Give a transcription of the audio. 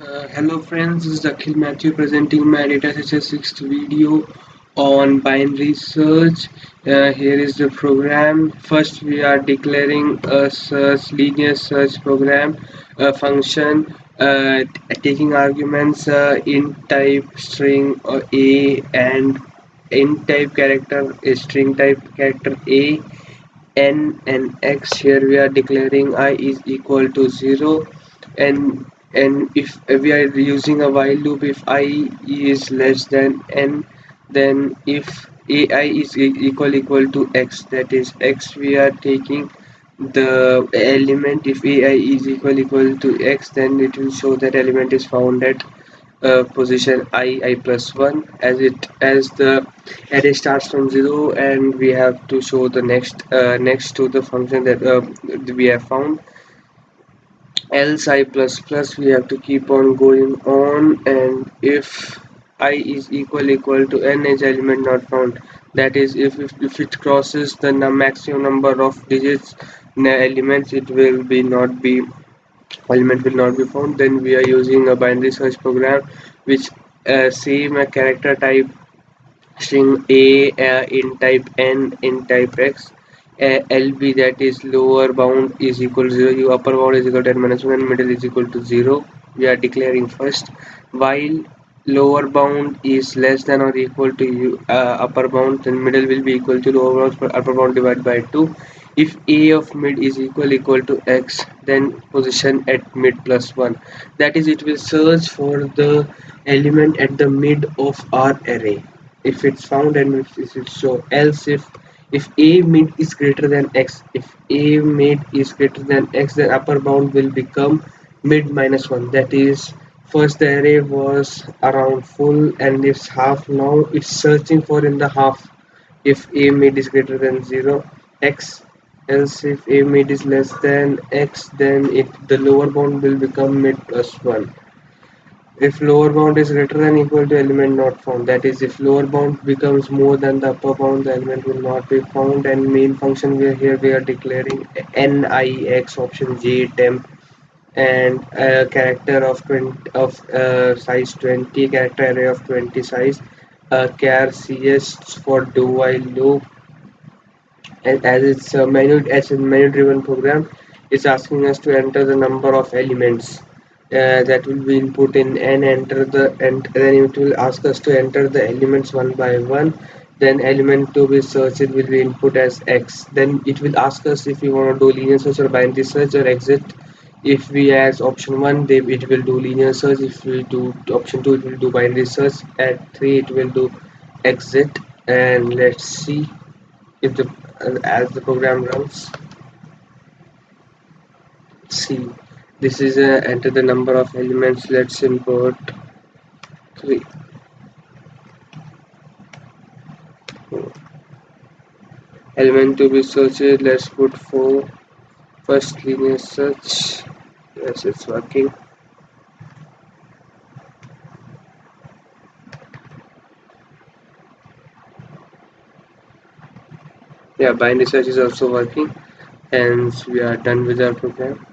Hello friends, this is Akhil Matthew presenting my data 6th video on binary search. Here is the program. First we are declaring a linear search program, a function taking arguments int type string a and int type character string type character a n and x. Here we are declaring I is equal to 0, and if we are using a while loop, if I is less than n, then if ai is equal to x, that is x, we are taking the element. If ai is equal to x, then it will show that element is found at position I plus 1, as the array starts from 0, and we have to show the next to the function that we have found. Else I plus plus, we have to keep on going on, and if I is equal to n is element not found, that is if it crosses the maximum number of digits elements, it will be not be element will not be found. Then we are using a binary search program which same a character type string a in type n in type x, lb, that is lower bound is equal to 0, you upper bound is equal to n minus 1, and middle is equal to 0. We are declaring first while lower bound is less than or equal to upper bound, then middle will be equal to lower bound for upper bound divided by 2. If a of mid is equal to x, then position at mid plus 1, that is it will search for the element at the mid of our array. If it's found, and if it will show. Else if a mid is greater than x, if a mid is greater than x, then upper bound will become mid minus 1, that is first the array was around full and it's half, now it's searching for in the half. If a mid is greater than 0 x, else if a mid is less than x, then the lower bound will become mid plus 1. If lower bound is greater than equal to element not found, that is if lower bound becomes more than the upper bound, the element will not be found. And main function we are declaring nix option j temp, and a character of 20 of size 20, character array of 20 size, char cs for do while loop. And as it's a menu driven program, it's asking us to enter the number of elements that will be input in, and then it will ask us to enter the elements one by one. Then element to be searched will be input as x. Then it will ask us if we want to do linear search or binary search or exit. If we as option 1, it will do linear search. If we do option 2, it will do binary search. At 3, it will do exit. And let's see if the as the program runs. See, this is enter the number of elements. Let's import 3. Element to be searched, let's put 4. First linear search. Yes, it's working. Yeah, binary search is also working, and we are done with our program.